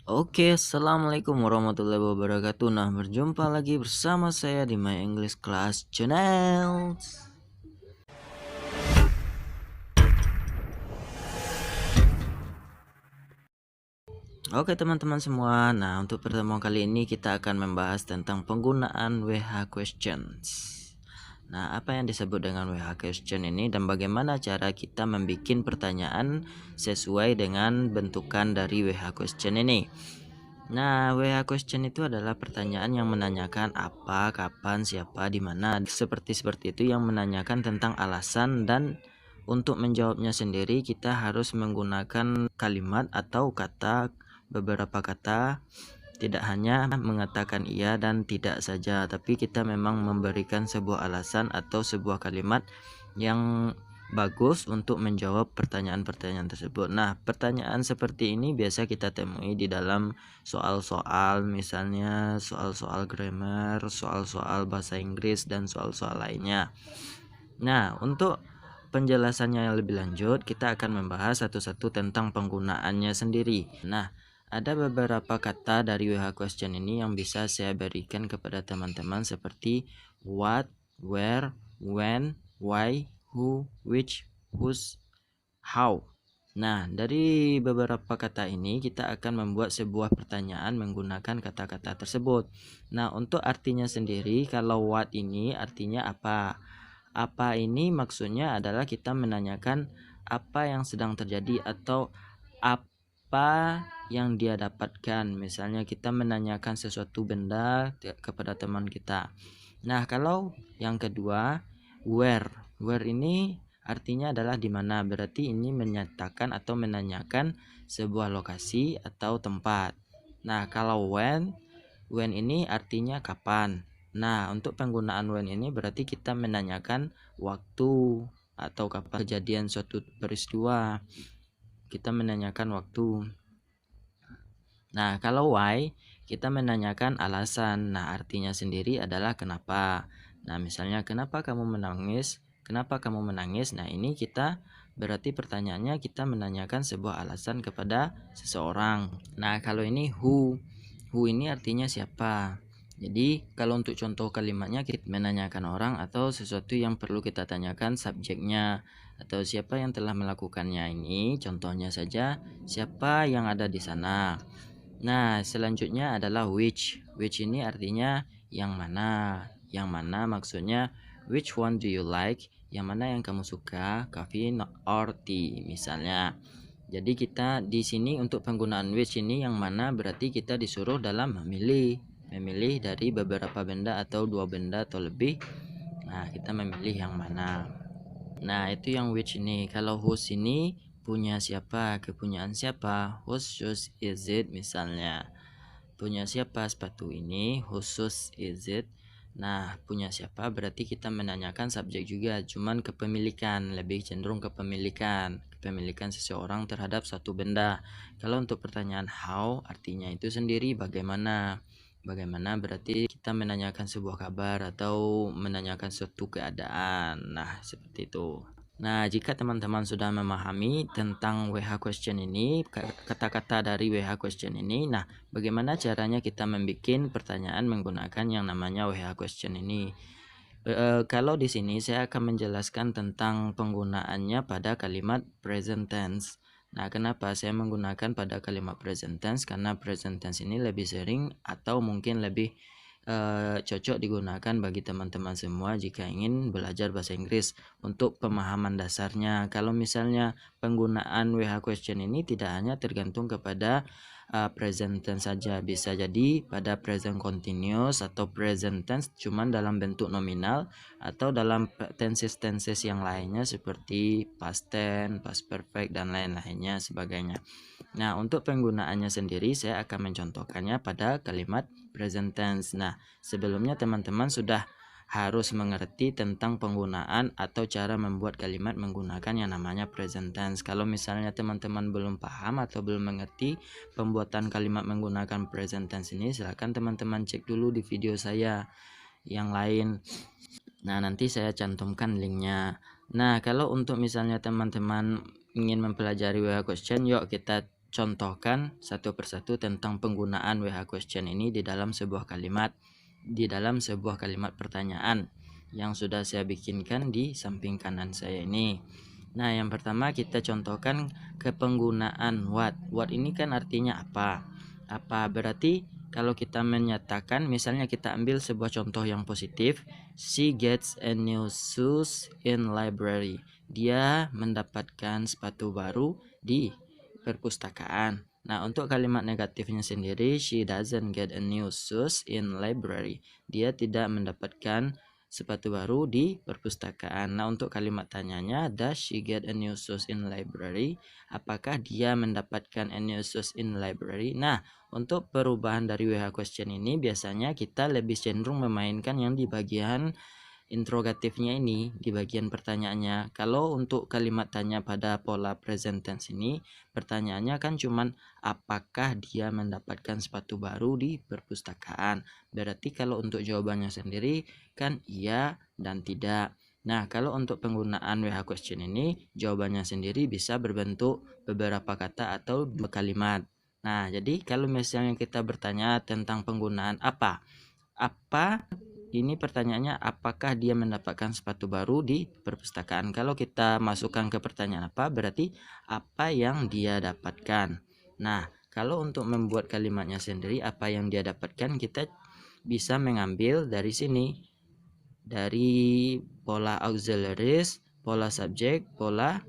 Oke, assalamualaikum warahmatullahi wabarakatuh. Nah, berjumpa lagi bersama saya di My English Class Channel. Oke teman-teman semua, nah untuk pertemuan kali ini kita akan membahas tentang penggunaan WH questions. Nah, apa yang disebut dengan WH question ini dan bagaimana cara kita membuat pertanyaan sesuai dengan bentukan dari WH question ini. Nah, WH question itu adalah pertanyaan yang menanyakan apa, kapan, siapa, di mana, seperti itu yang menanyakan tentang alasan, dan untuk menjawabnya sendiri kita harus menggunakan kalimat atau beberapa kata, tidak hanya mengatakan iya dan tidak saja, tapi kita memang memberikan sebuah alasan atau sebuah kalimat yang bagus untuk menjawab pertanyaan-pertanyaan tersebut. Nah, pertanyaan seperti ini biasa kita temui di dalam soal-soal, misalnya soal-soal grammar, soal-soal bahasa Inggris, dan soal-soal lainnya. Nah, untuk penjelasannya yang lebih lanjut, kita akan membahas satu-satu tentang penggunaannya sendiri. Nah, ada beberapa kata dari WH question ini yang bisa saya berikan kepada teman-teman seperti what, where, when, why, who, which, whose, how. Nah, dari beberapa kata ini kita akan membuat sebuah pertanyaan menggunakan kata-kata tersebut. Nah, untuk artinya sendiri, kalau what ini artinya apa? Apa ini maksudnya adalah kita menanyakan apa yang sedang terjadi atau apa yang dia dapatkan. Misalnya kita menanyakan sesuatu benda kepada teman kita. Nah, kalau yang kedua, where. Where ini artinya adalah di mana. Berarti ini menyatakan atau menanyakan sebuah lokasi atau tempat. Nah, kalau when ini artinya kapan. Nah, untuk penggunaan when ini berarti kita menanyakan waktu atau kapan kejadian suatu peristiwa. Kita menanyakan waktu. Nah, kalau why kita menanyakan alasan. Nah, artinya sendiri adalah kenapa. Nah, misalnya kenapa kamu menangis? Kenapa kamu menangis? Nah, ini kita berarti pertanyaannya kita menanyakan sebuah alasan kepada seseorang. Nah, kalau ini who ini artinya siapa. Jadi, kalau untuk contoh kalimatnya kita menanyakan orang atau sesuatu yang perlu kita tanyakan subjeknya atau siapa yang telah melakukannya ini. Contohnya saja, siapa yang ada di sana. Nah, selanjutnya adalah which. Which ini artinya yang mana. Yang mana maksudnya which one do you like? Yang mana yang kamu suka, coffee or tea misalnya. Jadi kita di sini untuk penggunaan which ini yang mana berarti kita disuruh dalam memilih dari beberapa benda atau dua benda atau lebih. Nah, kita memilih yang mana. Nah, itu yang which ini. Kalau whose ini punya siapa, kepunyaan siapa, whose shoes is it misalnya. Punya siapa sepatu ini, whose shoes is it. Nah, punya siapa berarti kita menanyakan subjek juga, cuman kepemilikan, lebih cenderung kepemilikan seseorang terhadap suatu benda. Kalau untuk pertanyaan how, artinya itu sendiri bagaimana. Bagaimana berarti kita menanyakan sebuah kabar atau menanyakan suatu keadaan. Nah, seperti itu. Nah, jika teman-teman sudah memahami tentang WH question ini, kata-kata dari WH question ini, nah, bagaimana caranya kita membuat pertanyaan menggunakan yang namanya WH question ini? Kalau di sini saya akan menjelaskan tentang penggunaannya pada kalimat present tense. Nah, kenapa saya menggunakan pada kalimat present tense? Karena present tense ini lebih sering atau mungkin lebih cocok digunakan bagi teman-teman semua jika ingin belajar bahasa Inggris untuk pemahaman dasarnya. Kalau misalnya penggunaan WH question ini tidak hanya tergantung kepada present tense saja, bisa jadi pada present continuous atau present tense cuman dalam bentuk nominal atau dalam tenses yang lainnya seperti past tense, past perfect, dan lain-lainnya sebagainya. Nah, untuk penggunaannya sendiri saya akan mencontohkannya pada kalimat present tense. Nah, sebelumnya teman-teman sudah harus mengerti tentang penggunaan atau cara membuat kalimat menggunakan yang namanya present tense. Kalau misalnya teman-teman belum paham atau belum mengerti pembuatan kalimat menggunakan present tense ini, silakan teman-teman cek dulu di video saya yang lain. Nah, nanti saya cantumkan linknya. Nah, kalau untuk misalnya teman-teman ingin mempelajari WH question, yuk kita contohkan satu persatu tentang penggunaan WH question ini di dalam sebuah kalimat pertanyaan yang sudah saya bikinkan di samping kanan saya ini. Nah, yang pertama kita contohkan ke penggunaan what. What ini kan artinya apa? Berarti kalau kita menyatakan, misalnya kita ambil sebuah contoh yang positif, she gets a new shoes in library. Dia mendapatkan sepatu baru di perpustakaan. Nah, untuk kalimat negatifnya sendiri, she doesn't get a new shoes in library. Dia tidak mendapatkan sepatu baru di perpustakaan. Nah, untuk kalimat tanyanya, does she get a new shoes in library? Apakah dia mendapatkan a new shoes in library? Nah, untuk perubahan dari WH question ini biasanya kita lebih cenderung memainkan yang di bagian interrogatifnya ini, di bagian pertanyaannya. Kalau untuk kalimat tanya pada pola present tense ini, pertanyaannya kan cuman apakah dia mendapatkan sepatu baru di perpustakaan. Berarti kalau untuk jawabannya sendiri kan iya dan tidak. Nah, kalau untuk penggunaan WH question ini, jawabannya sendiri bisa berbentuk beberapa kata atau dua kalimat. Nah, jadi kalau misalnya kita bertanya tentang penggunaan apa ini pertanyaannya, apakah dia mendapatkan sepatu baru di perpustakaan? Kalau kita masukkan ke pertanyaan apa, berarti apa yang dia dapatkan. Nah, kalau untuk membuat kalimatnya sendiri, apa yang dia dapatkan, kita bisa mengambil dari sini, dari pola auxiliaries, pola subjek, pola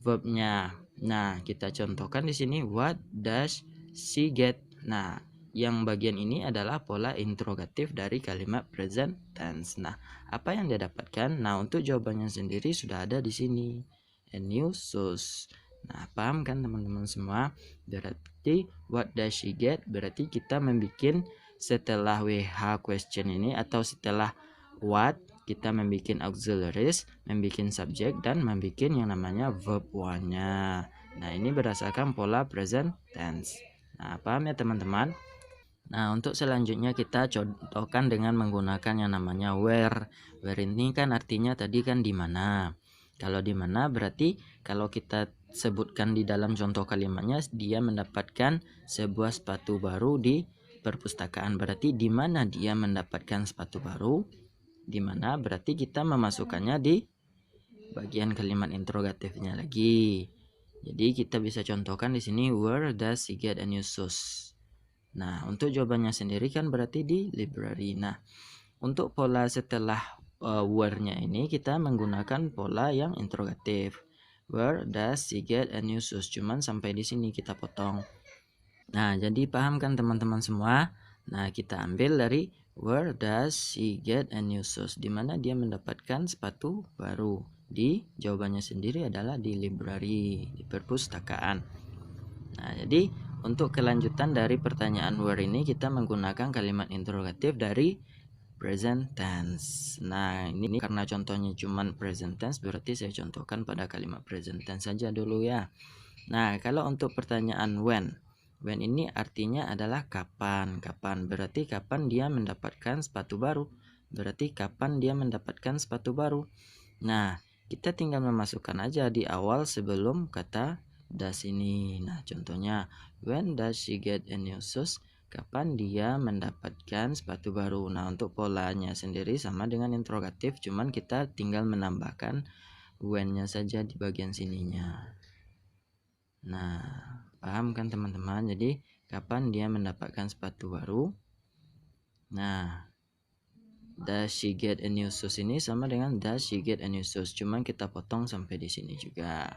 verbnya. Nah, kita contohkan di sini, what does she get? Nah, yang bagian ini adalah pola interrogatif dari kalimat present tense. Nah, apa yang dia dapatkan? Nah, untuk jawabannya sendiri sudah ada di sini. A new shoes. Nah, paham kan teman-teman semua? Berarti what does she get? Berarti kita membuat setelah WH question ini atau setelah what, kita membuat auxiliaries, membuat subjek, dan membuat yang namanya verb one-nya. Nah, ini berdasarkan pola present tense. Nah, paham ya teman-teman? Nah, untuk selanjutnya kita contohkan dengan menggunakan yang namanya where. Where ini kan artinya tadi kan di mana. Kalau di mana berarti kalau kita sebutkan di dalam contoh kalimatnya, dia mendapatkan sebuah sepatu baru di perpustakaan. Berarti di mana dia mendapatkan sepatu baru? Di mana berarti kita memasukkannya di bagian kalimat interrogatifnya lagi. Jadi kita bisa contohkan di sini, where does he get a new shoes? Nah, untuk jawabannya sendiri kan berarti di library. Nah, untuk pola setelah where-nya ini kita menggunakan pola yang interrogatif. Where does he get a new shoes? Cuman sampai di sini kita potong. Nah, jadi paham kan teman-teman semua? Nah, kita ambil dari where does he get a new shoes? Di mana dia mendapatkan sepatu baru. Di jawabannya sendiri adalah di library, di perpustakaan. Nah, jadi untuk kelanjutan dari pertanyaan where ini kita menggunakan kalimat interrogatif dari present tense. Nah, ini karena contohnya cuman present tense, berarti saya contohkan pada kalimat present tense saja dulu ya. Nah, kalau untuk pertanyaan when ini artinya adalah kapan. Berarti kapan dia mendapatkan sepatu baru. Berarti kapan dia mendapatkan sepatu baru. Nah, kita tinggal memasukkan aja di awal sebelum kata does ini. Nah, contohnya, when does she get a new shoes? Kapan dia mendapatkan sepatu baru? Nah, untuk polanya sendiri sama dengan interrogatif, cuman kita tinggal menambahkan when-nya saja di bagian sininya. Nah, paham kan teman-teman? Jadi, kapan dia mendapatkan sepatu baru? Nah, does she get a new shoes ini sama dengan does she get a new shoes, cuman kita potong sampai di sini juga.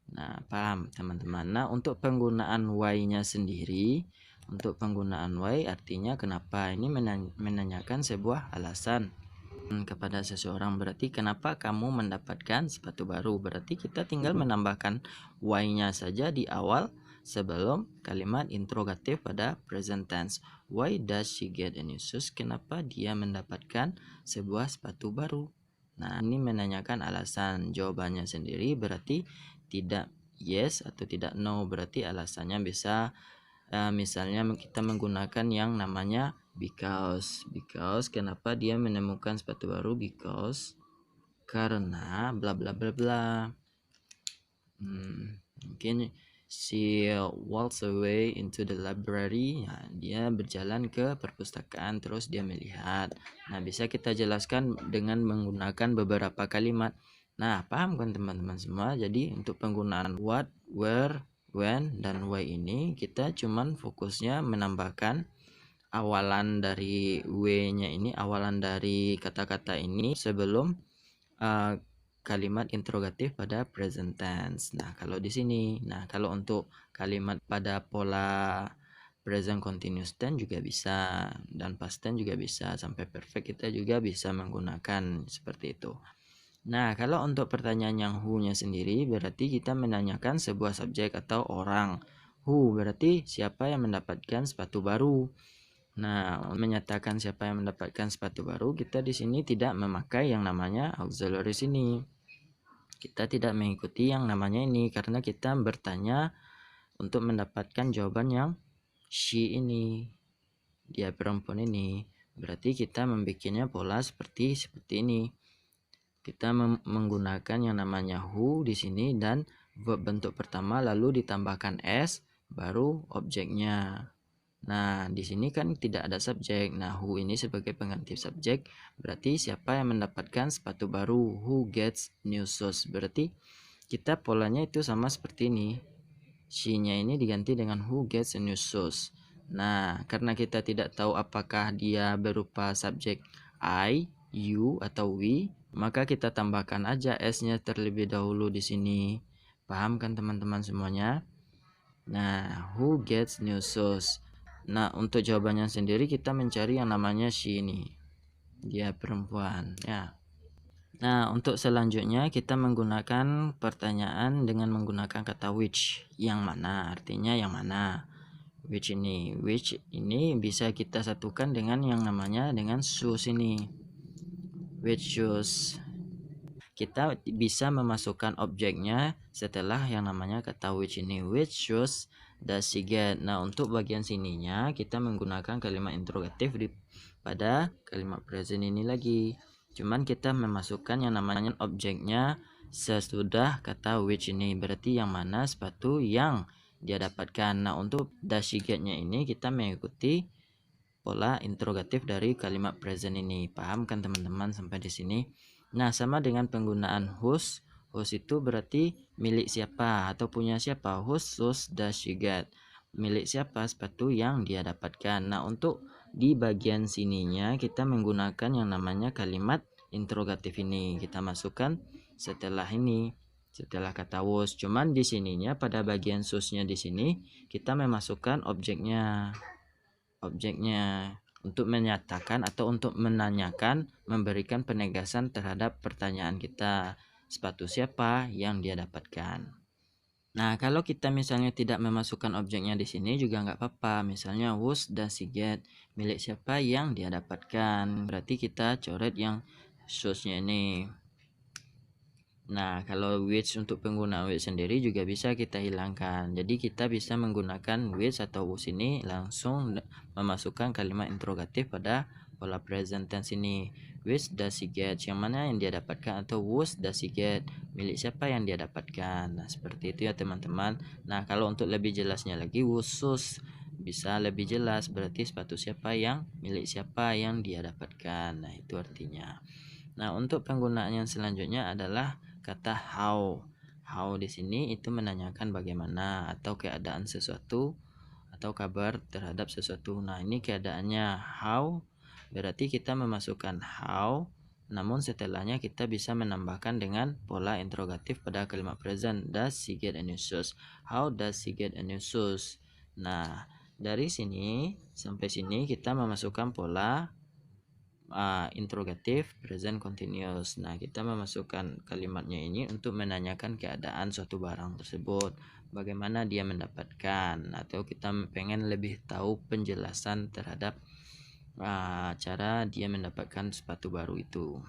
Nah, paham teman-teman? Nah, untuk penggunaan why-nya sendiri, untuk penggunaan why artinya kenapa, ini menanyakan sebuah alasan kepada seseorang. Berarti kenapa kamu mendapatkan sepatu baru? Berarti kita tinggal menambahkan why-nya saja di awal sebelum kalimat interrogatif pada present tense. Why does she get a new shoes? Kenapa dia mendapatkan sebuah sepatu baru? Nah, ini menanyakan alasan. Jawabannya sendiri berarti tidak yes atau tidak no. Berarti alasannya bisa misalnya kita menggunakan yang namanya because kenapa dia menemukan sepatu baru, because karena bla bla bla bla. Mungkin She walks away into the library. Nah, dia berjalan ke perpustakaan terus dia melihat. Nah, bisa kita jelaskan dengan menggunakan beberapa kalimat. Nah, paham kan teman-teman semua? Jadi untuk penggunaan what, where, when, dan why ini kita cuman fokusnya menambahkan awalan dari w-nya ini, awalan dari kata-kata ini sebelum kalimat interrogatif pada present tense. Nah, kalau di sini, kalau untuk kalimat pada pola present continuous tense juga bisa, dan past tense juga bisa, sampai perfect kita juga bisa menggunakan seperti itu. Nah, kalau untuk pertanyaan yang who-nya sendiri berarti kita menanyakan sebuah subjek atau orang. Who berarti siapa yang mendapatkan sepatu baru. Nah, menyatakan siapa yang mendapatkan sepatu baru, kita di sini tidak memakai yang namanya auxiliary sini. Kita tidak mengikuti yang namanya ini karena kita bertanya untuk mendapatkan jawaban yang she ini, dia perempuan ini. Berarti kita membikinnya pola seperti ini. Kita menggunakan yang namanya who di sini dan verb bentuk pertama lalu ditambahkan s baru objeknya. Nah, di sini kan tidak ada subjek. Nah, who ini sebagai pengganti subjek, berarti siapa yang mendapatkan sepatu baru? Who gets new shoes? Berarti kita polanya itu sama seperti ini. She-nya ini diganti dengan who gets a new shoes. Nah, karena kita tidak tahu apakah dia berupa subjek I, you, atau we, maka kita tambahkan aja s-nya terlebih dahulu di sini. Paham kan teman-teman semuanya? Nah, who gets new shoes? Nah, untuk jawabannya sendiri kita mencari yang namanya she ini. Dia perempuan, ya. Nah, untuk selanjutnya kita menggunakan pertanyaan dengan menggunakan kata which. Yang mana? Artinya yang mana? Which ini bisa kita satukan dengan yang namanya dengan shoes ini. Which shoes? Kita bisa memasukkan objeknya setelah yang namanya kata which ini. Which shoes does she get? Nah, untuk bagian sininya kita menggunakan kalimat interrogatif pada kalimat present ini lagi. Cuman kita memasukkan yang namanya objeknya sesudah kata which ini. Berarti yang mana sepatu yang dia dapatkan. Nah, untuk does she get-nya ini kita mengikuti pola interrogatif dari kalimat present ini. Paham kan teman-teman sampai di sini? Nah, sama dengan penggunaan whose. Whose itu berarti milik siapa atau punya siapa. Whose shoes does she get? Milik siapa sepatu yang dia dapatkan. Nah, untuk di bagian sininya kita menggunakan yang namanya kalimat interrogatif ini. Kita masukkan setelah ini. Setelah kata whose. Cuman di sininya pada bagian shoes-nya di sini kita memasukkan objeknya untuk menyatakan atau untuk menanyakan, memberikan penegasan terhadap pertanyaan kita, sepatu siapa yang dia dapatkan. Nah, kalau kita misalnya tidak memasukkan objeknya di sini juga nggak apa-apa. Misalnya whose does she get, milik siapa yang dia dapatkan. Berarti kita coret yang shoes-nya ini. Nah, kalau which untuk penggunaan which sendiri juga bisa kita hilangkan. Jadi kita bisa menggunakan which atau whose ini langsung memasukkan kalimat interrogatif pada pola present tense ini. Which does he get? Yang mana yang dia dapatkan, atau whose does he get? Milik siapa yang dia dapatkan. Nah, seperti itu ya teman-teman. Nah, kalau untuk lebih jelasnya lagi, whose shoes bisa lebih jelas, berarti sepatu siapa yang milik siapa yang dia dapatkan. Nah, itu artinya. Nah, untuk penggunaan yang selanjutnya adalah kata how. How di sini itu menanyakan bagaimana atau keadaan sesuatu atau kabar terhadap sesuatu. Nah, ini keadaannya how berarti kita memasukkan how, namun setelahnya kita bisa menambahkan dengan pola interrogatif pada kalimat present. Does she get a new shoes? How does she get a new shoes? Nah, dari sini sampai sini kita memasukkan pola interrogatif present continuous. Nah, kita memasukkan kalimatnya ini untuk menanyakan keadaan suatu barang tersebut, bagaimana dia mendapatkan, atau kita pengen lebih tahu penjelasan terhadap cara dia mendapatkan sepatu baru itu.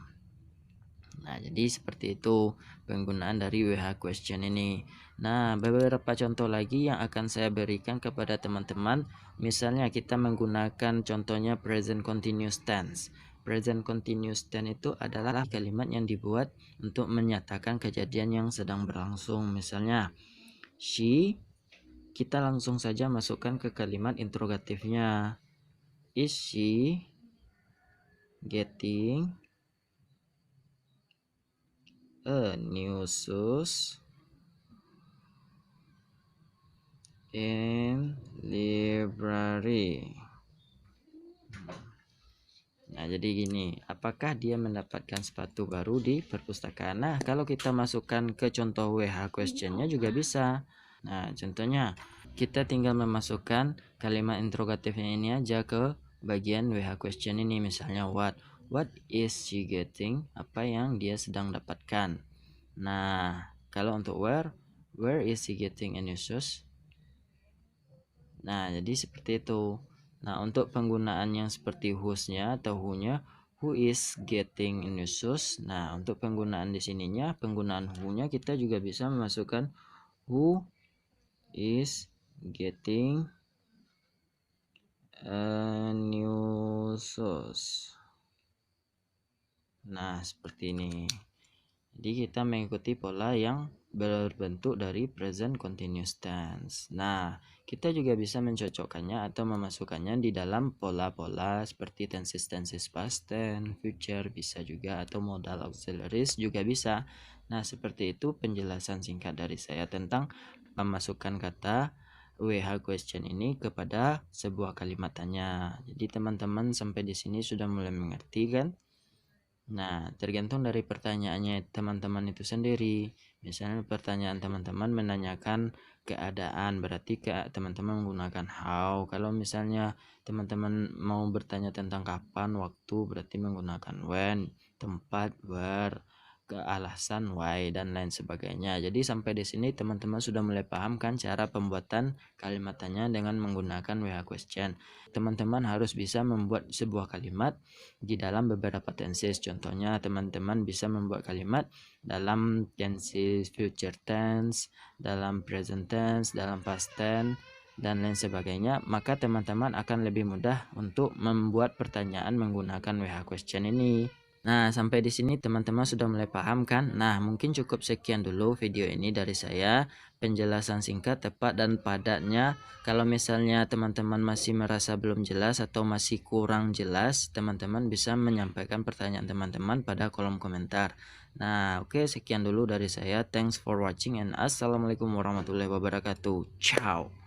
Nah, jadi seperti itu penggunaan dari WH question ini. Nah, beberapa contoh lagi yang akan saya berikan kepada teman-teman. Misalnya kita menggunakan contohnya present continuous tense. Present continuous tense itu adalah kalimat yang dibuat untuk menyatakan kejadian yang sedang berlangsung. Misalnya, she kita langsung saja masukkan ke kalimat interrogatifnya. Is she getting a new shoes in library? Nah, jadi gini, apakah dia mendapatkan sepatu baru di perpustakaan? Nah, kalau kita masukkan ke contoh WH questionnya juga bisa. Nah, contohnya kita tinggal memasukkan kalimat interrogatifnya ini aja ke bagian WH question ini. Misalnya what is she getting? Apa yang dia sedang dapatkan? Nah, kalau untuk where is she getting a new shoes? Nah, jadi seperti itu. Nah, untuk penggunaan yang seperti whose-nya atau who-nya, who is getting a new shoes. Nah, untuk penggunaan di sininya, penggunaan who-nya kita juga bisa memasukkan who is getting a new shoes. Nah, seperti ini. Jadi kita mengikuti pola yang berbentuk dari present continuous tense. Nah, kita juga bisa mencocokkannya atau memasukkannya di dalam pola-pola seperti tenses past tense, future bisa juga, atau modal auxiliaries juga bisa. Nah, seperti itu penjelasan singkat dari saya tentang memasukkan kata WH question ini kepada sebuah kalimat tanya. Jadi teman-teman sampai di sini sudah mulai mengerti kan? Nah, tergantung dari pertanyaannya teman-teman itu sendiri. Misalnya pertanyaan teman-teman menanyakan keadaan, berarti teman-teman menggunakan how. Kalau misalnya teman-teman mau bertanya tentang kapan, waktu, berarti menggunakan when, tempat, where, ke alasan why, dan lain sebagainya. Jadi sampai di sini teman-teman sudah mulai paham kan cara pembuatan kalimat tanya dengan menggunakan WH question. Teman-teman harus bisa membuat sebuah kalimat di dalam beberapa tenses. Contohnya teman-teman bisa membuat kalimat dalam tenses future tense, dalam present tense, dalam past tense, dan lain sebagainya. Maka teman-teman akan lebih mudah untuk membuat pertanyaan menggunakan WH question ini. Nah, sampai di sini teman-teman sudah mulai paham kan? Nah, mungkin cukup sekian dulu video ini dari saya. Penjelasan singkat, tepat, dan padatnya. Kalau misalnya teman-teman masih merasa belum jelas atau masih kurang jelas, teman-teman bisa menyampaikan pertanyaan teman-teman pada kolom komentar. Nah, oke, sekian dulu dari saya. Thanks for watching and assalamualaikum warahmatullahi wabarakatuh. Ciao.